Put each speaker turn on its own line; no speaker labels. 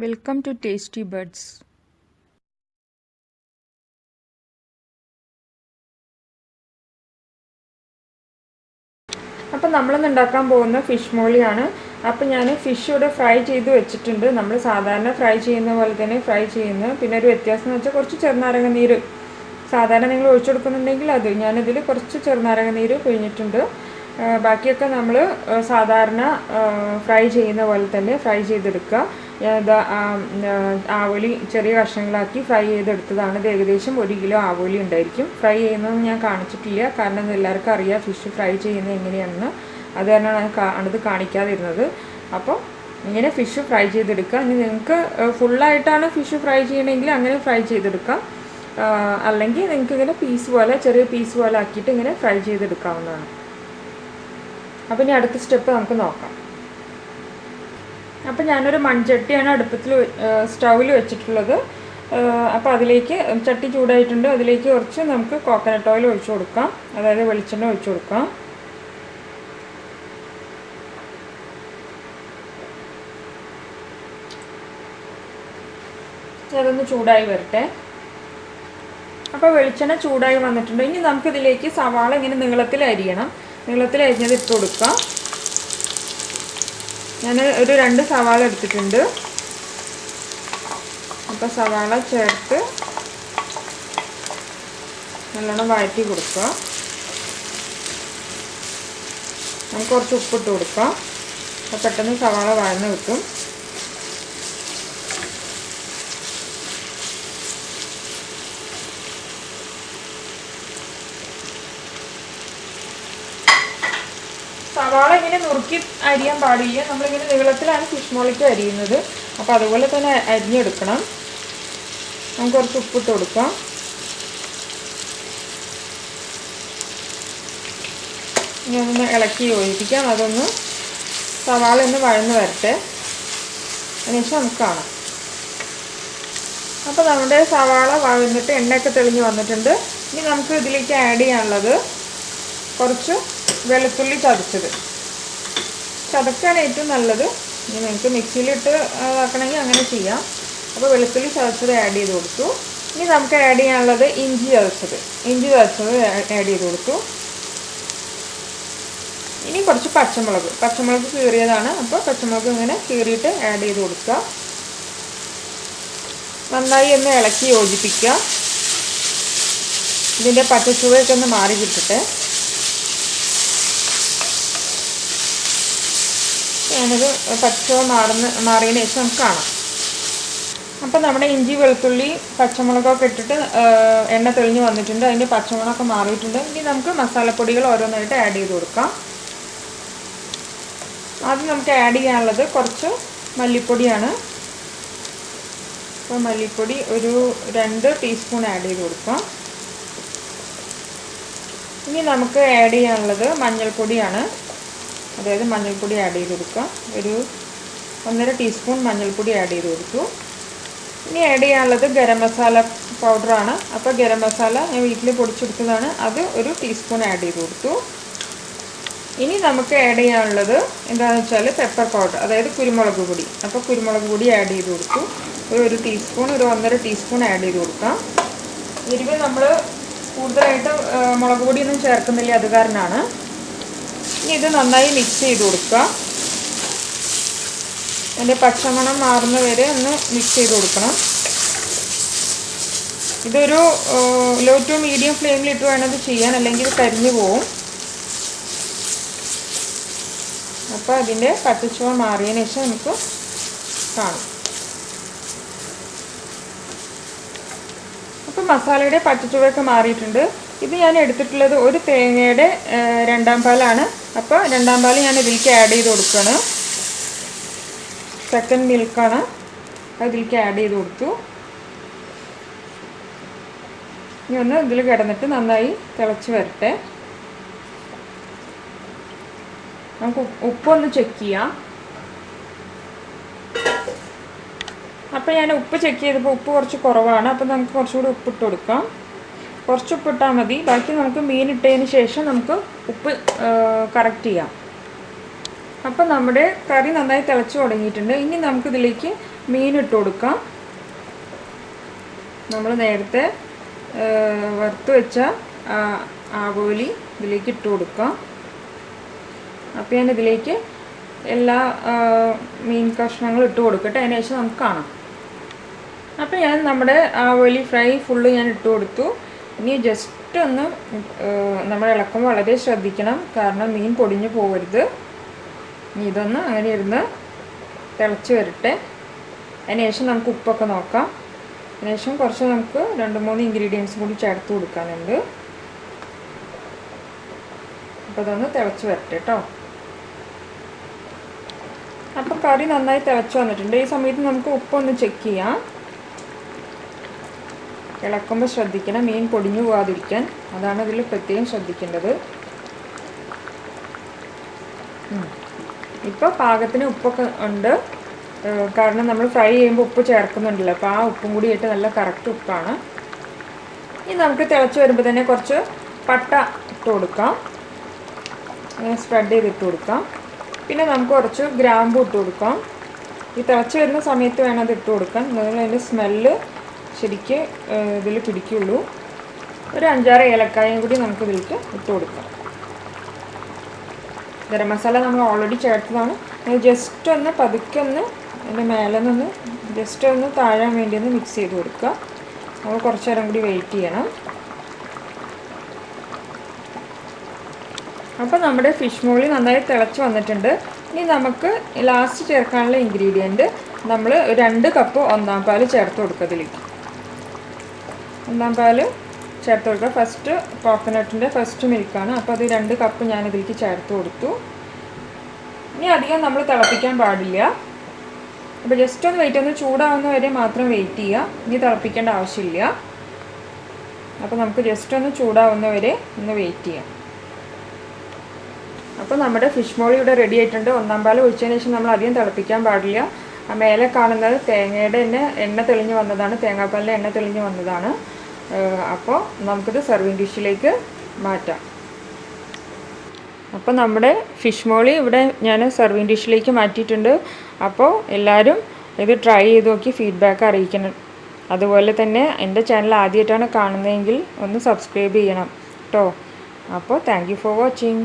Welcome to Tasty Buds. അപ്പോൾ നമ്മളിന്ന് ഉണ്ടാക്കാൻ പോകുന്ന ഫിഷ് മോളിയാണ്. അപ്പോൾ ഞാൻ ഫിഷ് ഇവിടെ ഫ്രൈ ചെയ്ത് വെച്ചിട്ടുണ്ട്. നമ്മൾ സാധാരണ ഫ്രൈ ചെയ്യുന്ന പോലെ തന്നെ ഫ്രൈ ചെയ്യുന്നു. പിന്നെ ഒരു വ്യത്യാസം എന്ന് വെച്ചാൽ കുറച്ച് ചെറുനാരങ്ങ നീര് സാധാരണ നിങ്ങൾ ഒഴിച്ചു കൊടുക്കുന്നുണ്ടെങ്കിൽ അത് ഞാനിതിൽ കുറച്ച് ചെറുനാരങ്ങ നീര് പിഴിഞ്ഞിട്ടുണ്ട്. ബാക്കിയൊക്കെ നമ്മൾ സാധാരണ ഫ്രൈ ചെയ്യുന്ന പോലെ തന്നെ ഫ്രൈ ചെയ്തെടുക്കുക. ആവോലി ചെറിയ കഷ്ണങ്ങളാക്കി ഫ്രൈ ചെയ്തെടുത്തതാണ്. ഇത് ഏകദേശം 1 കിലോ ആവോലി ഉണ്ടായിരിക്കും. ഫ്രൈ ചെയ്യുന്നതൊന്നും ഞാൻ കാണിച്ചിട്ടില്ല, കാരണം എല്ലാവർക്കും അറിയാം ഫിഷ് ഫ്രൈ ചെയ്യുന്നത് എങ്ങനെയാണെന്ന്. അത് കാരണമാണ് ഇത് കാണിക്കാതിരുന്നത്. അപ്പോൾ ഇങ്ങനെ ഫിഷ് ഫ്രൈ ചെയ്തെടുക്കുക. ഇനി നിങ്ങൾക്ക് ഫുള്ളായിട്ടാണ് ഫിഷ് ഫ്രൈ ചെയ്യണമെങ്കിൽ അങ്ങനെ ഫ്രൈ ചെയ്തെടുക്കാം. അല്ലെങ്കിൽ നിങ്ങൾക്ക് ഇങ്ങനെ പീസ് പോലെ ചെറിയ പീസ് പോലെ ആക്കിയിട്ട് ഇങ്ങനെ ഫ്രൈ ചെയ്തെടുക്കാവുന്നതാണ്. അപ്പോൾ ഇനി അടുത്ത സ്റ്റെപ്പ് നമുക്ക് നോക്കാം. അപ്പോൾ ഞാനൊരു മൺചട്ടിയാണ് സ്റ്റൗവിൽ വെച്ചിട്ടുള്ളത്. അപ്പോൾ അതിലേക്ക് ചട്ടി ചൂടായിട്ടുണ്ട്. അതിലേക്ക് കുറച്ച് നമുക്ക് കോക്കനട്ട് ഓയിൽ ഒഴിച്ചു കൊടുക്കാം, അതായത് വെളിച്ചെണ്ണ ഒഴിച്ചു കൊടുക്കാം. അതൊന്ന് ചൂടായി വരട്ടെ. അപ്പോൾ വെളിച്ചെണ്ണ ചൂടായി വന്നിട്ടുണ്ട്. ഇനി നമുക്കിതിലേക്ക് സവാള ഇങ്ങനെ നീളത്തിൽ അരിയണം. നീളത്തിൽ അരിഞ്ഞത് ഇട്ട് കൊടുക്കാം. ഞാൻ ഒരു 2 സവാള എടുത്തിട്ടുണ്ട്. അപ്പോൾ സവാള ചേർത്ത് നല്ലോണം വഴറ്റി കൊടുക്കുക. നമുക്ക് കുറച്ച് ഉപ്പിട്ട് കൊടുക്കാം. അപ്പോൾ പെട്ടെന്ന് സവാള വഴന്ന് കിട്ടും. സവാള ഇങ്ങനെ നുറുക്കി അരിയാൻ പാടില്ല. നമ്മളിങ്ങനെ നീളത്തിലാണ് ഫിഷ് മോളിക്ക് അരിയുന്നത്. അപ്പോൾ അതുപോലെ തന്നെ അരിഞ്ഞെടുക്കണം. നമുക്ക് കുറച്ച് ഉപ്പിട്ട് കൊടുക്കാം. ഇനി അതൊന്ന് ഇളക്കി യോജിപ്പിക്കാം. അതൊന്ന് സവാള ഒന്ന് വഴന്ന് വരട്ടെ. അതിനുശേഷം നമുക്ക് കാണാം. അപ്പോൾ നമ്മുടെ സവാള വഴന്നിട്ട് എണ്ണയൊക്കെ തെളിഞ്ഞ് വന്നിട്ടുണ്ട്. ഇനി നമുക്ക് ഇതിലേക്ക് ആഡ് ചെയ്യാനുള്ളത് കുറച്ച് വെളുത്തുള്ളി ചതക്കാണ് ഏറ്റവും നല്ലത്. ഇനി നിങ്ങൾക്ക് മിക്സിയിലിട്ട് ആക്കണമെങ്കിൽ അങ്ങനെ ചെയ്യാം. അപ്പോൾ വെളുത്തുള്ളി ചതച്ചത് ആഡ് ചെയ്ത് കൊടുത്തു. ഇനി നമുക്ക് ആഡ് ചെയ്യാനുള്ളത് ഇഞ്ചി ചതച്ചത് ആഡ് ചെയ്ത് കൊടുത്തു. ഇനി കുറച്ച് പച്ചമുളക് കീറിയതാണ്. അപ്പോൾ പച്ചമുളക് ഇങ്ങനെ കീറിയിട്ട് ആഡ് ചെയ്ത് കൊടുക്കുക. നന്നായി ഒന്ന് ഇളക്കി യോജിപ്പിക്കുക. ഇതിൻ്റെ പച്ചച്ചുവയൊക്കെ ഒന്ന് മാറി കിട്ടട്ടെ. ഞാനത് പച്ചച്ചുവ മാറിയതിന് ശേഷം നമുക്ക് കാണാം. അപ്പോൾ നമ്മുടെ ഇഞ്ചി വെളുത്തുള്ളി പച്ചമുളകൊക്കെ ഇട്ടിട്ട് എണ്ണ തെളിഞ്ഞ് വന്നിട്ടുണ്ട്. അതിൻ്റെ പച്ചമുളകൊക്കെ മാറിയിട്ടുണ്ട്. ഇനി നമുക്ക് മസാലപ്പൊടികൾ ഓരോന്നായിട്ട് ആഡ് ചെയ്ത് കൊടുക്കാം. ആദ്യം നമുക്ക് ആഡ് ചെയ്യാനുള്ളത് കുറച്ച് മല്ലിപ്പൊടിയാണ്. അപ്പോൾ മല്ലിപ്പൊടി ഒരു 2 ടീസ്പൂൺ ആഡ് ചെയ്ത് കൊടുക്കാം. ഇനി നമുക്ക് ആഡ് ചെയ്യാനുള്ളത് മഞ്ഞൾപ്പൊടിയാണ്. അതായത് മഞ്ഞൾപ്പൊടി ആഡ് ചെയ്ത് കൊടുക്കുക. ഒരു 1.5 ടീസ്പൂൺ മഞ്ഞൾപ്പൊടി ആഡ് ചെയ്ത് കൊടുത്തു. ഇനി ആഡ് ചെയ്യാനുള്ളത് ഗരം മസാല പൗഡറാണ്. അപ്പോൾ ഗരം മസാല ഞാൻ വീട്ടിൽ പൊടിച്ചെടുത്തതാണ്. അത് 1 ടീസ്പൂൺ ആഡ് ചെയ്ത് കൊടുത്തു. ഇനി നമുക്ക് ആഡ് ചെയ്യാനുള്ളത് എന്താണെന്ന് വെച്ചാൽ പെപ്പർ പൗഡർ, അതായത് കുരുമുളക് പൊടി. അപ്പോൾ കുരുമുളക് പൊടി ആഡ് ചെയ്ത് കൊടുത്തു. ഒരു ടീസ്പൂൺ, ഒരു 1.5 ടീസ്പൂൺ ആഡ് ചെയ്ത് കൊടുക്കാം. എരിവ് നമ്മൾ കൂടുതലായിട്ട് മുളക് പൊടിയൊന്നും ചേർക്കുന്നില്ല, അത് കാരണമാണ്. ഇനി ഇത് നന്നായി മിക്സ് ചെയ്ത് കൊടുക്കുക. അതിൻ്റെ പച്ചമണം മാറുന്ന വരെ ഒന്ന് മിക്സ് ചെയ്ത് കൊടുക്കണം. ഇതൊരു ലോ ടു മീഡിയം ഫ്ലെയിമിലിട്ട് വേണം ഇത് ചെയ്യാൻ, അല്ലെങ്കിൽ ഇത് കരിഞ്ഞു പോവും. അപ്പോൾ അതിൻ്റെ പച്ചച്ചുവ മാറിയതിന് ശേഷം നമുക്ക് കാണാം. അപ്പോൾ മസാലയുടെ പച്ചച്ചുവയൊക്കെ മാറിയിട്ടുണ്ട്. ഇത് ഞാൻ എടുത്തിട്ടുള്ളത് ഒരു തേങ്ങയുടെ 2ാം പാലാണ്. അപ്പോൾ 2ാം പാൽ ഞാൻ ഇതിലേക്ക് ആഡ് ചെയ്ത് കൊടുക്കുകയാണ്. സെക്കൻഡ് മിൽക്കാണ്, അതിലേക്ക് ആഡ് ചെയ്ത് കൊടുത്തു. ഇനി ഒന്ന് ഇതിൽ കിടന്നിട്ട് നന്നായി തിളച്ച് വരട്ടെ. നമുക്ക് ഉപ്പൊന്ന് ചെക്ക് ചെയ്യാം. അപ്പോൾ ഞാൻ ഉപ്പ് ചെക്ക് ചെയ്തപ്പോൾ ഉപ്പ് കുറച്ച് കുറവാണ്. അപ്പോൾ നമുക്ക് കുറച്ചുകൂടി ഉപ്പിട്ട് കൊടുക്കാം. കുറച്ച് ഉപ്പിട്ടാൽ മതി. ബാക്കി നമുക്ക് മീൻ ഇട്ടതിന് ശേഷം നമുക്ക് ഉപ്പ് കറക്റ്റ് ചെയ്യാം. അപ്പോൾ നമ്മുടെ കറി നന്നായി തിളച്ച് തുടങ്ങിയിട്ടുണ്ട്. ഇനി നമുക്കിതിലേക്ക് മീൻ ഇട്ട് കൊടുക്കാം. നമ്മൾ നേരത്തെ വറുത്ത് വെച്ച ആവോലി ഇതിലേക്ക് ഇട്ട് കൊടുക്കാം. അപ്പോൾ ഞാൻ ഇതിലേക്ക് എല്ലാ മീൻ കഷ്ണങ്ങളും ഇട്ട് കൊടുക്കട്ടെ. അതിന് ശേഷം നമുക്ക് കാണാം. അപ്പോൾ ഞാൻ നമ്മുടെ ആവോലി ഫ്രൈ ഫുള്ള് ഞാൻ ഇട്ട് കൊടുത്തു. ഇനി ജസ്റ്റ് ഒന്ന് നമ്മൾ ഇളക്കുമ്പോൾ വളരെ ശ്രദ്ധിക്കണം, കാരണം മീൻ പൊടിഞ്ഞു പോകരുത്. ഇനി ഇതൊന്ന് അങ്ങനെ ഇരുന്ന് തിളച്ച് വരട്ടെ. അതിന് ശേഷം നമുക്ക് ഉപ്പൊക്കെ നോക്കാം. അതിന് ശേഷം കുറച്ച് നമുക്ക് 2-3 ഇൻഗ്രീഡിയൻസ് കൂടി ചേർത്ത് കൊടുക്കാനുണ്ട്. അപ്പോൾ ഇതൊന്ന് തിളച്ച് വരട്ടെ കേട്ടോ. അപ്പോൾ കറി നന്നായി തിളച്ച് വന്നിട്ടുണ്ട്. ഈ സമയത്ത് നമുക്ക് ഉപ്പൊന്ന് ചെക്ക് ചെയ്യാം. ഇളക്കുമ്പോൾ ശ്രദ്ധിക്കണം, മീൻ പൊടിഞ്ഞു പോകാതിരിക്കാൻ. അതാണ് ഇതിൽ പ്രത്യേകം ശ്രദ്ധിക്കേണ്ടത്. ഇപ്പോൾ പാകത്തിന് ഉപ്പൊക്കെ ഉണ്ട്, കാരണം നമ്മൾ ഫ്രൈ ചെയ്യുമ്പോൾ ഉപ്പ് ചേർക്കുന്നുണ്ടല്ലോ. അപ്പോൾ ആ ഉപ്പും കൂടി ആയിട്ട് നല്ല കറക്റ്റ് ഉപ്പാണ്. ഇനി നമുക്ക് തിളച്ച് വരുമ്പോൾ തന്നെ കുറച്ച് പട്ട ഇട്ട് കൊടുക്കാം. സ്പ്രെഡ് ചെയ്തിട്ട് കൊടുക്കാം. പിന്നെ നമുക്ക് കുറച്ച് ഗ്രാമ്പു ഇട്ട് കൊടുക്കാം. ഈ തിളച്ച് വരുന്ന സമയത്ത് വേണം അത് ഇട്ട് കൊടുക്കാൻ, എന്നാലും അതിൻ്റെ സ്മെല്ല് ശരിക്ക് ഇതിൽ പിടിക്കുള്ളൂ. ഒരു 5-6 ഏലക്കായും കൂടി നമുക്ക് ഇതിലേക്ക് ഇട്ട് കൊടുക്കാം. ഗരം മസാല നമ്മൾ ഓൾറെഡി ചേർത്തതാണ്. ജസ്റ്റ് ഒന്ന് പതുക്കെ ഒന്ന് അതിൻ്റെ മേലെ നിന്ന് ജസ്റ്റ് ഒന്ന് താഴാൻ വേണ്ടി ഒന്ന് മിക്സ് ചെയ്ത് കൊടുക്കുക. നമ്മൾ കുറച്ച് നേരം കൂടി വെയിറ്റ് ചെയ്യണം. അപ്പോൾ നമ്മുടെ ഫിഷ് മോളി നന്നായി തിളച്ച് വന്നിട്ടുണ്ട്. ഇനി നമുക്ക് ലാസ്റ്റ് ചേർക്കാനുള്ള ഇൻഗ്രീഡിയൻറ്റ് നമ്മൾ 2 കപ്പ് ഒന്നാം പാൽ ചേർത്ത് കൊടുക്കുക. ഇതിലേക്ക് ഒന്നാം പാൽ ചേർത്ത് കൊടുക്കുക. ഫസ്റ്റ് കോക്കനട്ടിൻ്റെ ഫസ്റ്റ് മിൽക്കാണ്. അപ്പോൾ അത് 2 കപ്പ് ഞാനിതിലേക്ക് ചേർത്ത് കൊടുത്തു. ഇനി അധികം നമ്മൾ തിളപ്പിക്കാൻ പാടില്ല. അപ്പോൾ ജസ്റ്റ് ഒന്ന് വെയിറ്റ്, ഒന്ന് ചൂടാവുന്ന വരെ മാത്രം വെയിറ്റ് ചെയ്യുക. ഇനി തിളപ്പിക്കേണ്ട ആവശ്യമില്ല. അപ്പോൾ നമുക്ക് ജസ്റ്റ് ഒന്ന് ചൂടാവുന്ന വരെ ഒന്ന് വെയിറ്റ് ചെയ്യാം. അപ്പോൾ നമ്മുടെ ഫിഷ് മോളി ഇവിടെ റെഡി ആയിട്ടുണ്ട്. ഒന്നാം പാൽ ഒഴിച്ചതിന് ശേഷം നമ്മൾ അധികം തിളപ്പിക്കാൻ പാടില്ല. ആ മേലെ കാണുന്നത് തേങ്ങയുടെ തന്നെ എണ്ണ തെളിഞ്ഞ് വന്നതാണ്, തേങ്ങാപ്പാലിൻ്റെ എണ്ണ തെളിഞ്ഞ് വന്നതാണ്. അപ്പോൾ നമുക്കിത് സർവിങ് ഡിഷിലേക്ക് മാറ്റാം. അപ്പോൾ നമ്മുടെ ഫിഷ് മോളി ഇവിടെ ഞാൻ സർവിങ് ഡിഷിലേക്ക് മാറ്റിയിട്ടുണ്ട്. അപ്പോൾ എല്ലാവരും ഇത് ട്രൈ ചെയ്ത് നോക്കി ഫീഡ്ബാക്ക് അറിയിക്കണം. അതുപോലെ തന്നെ എൻ്റെ ചാനൽ ആദ്യമായിട്ടാണ് കാണുന്നതെങ്കിൽ ഒന്ന് സബ്സ്ക്രൈബ് ചെയ്യണം കേട്ടോ. അപ്പോൾ താങ്ക് യു ഫോർ വാച്ചിങ്.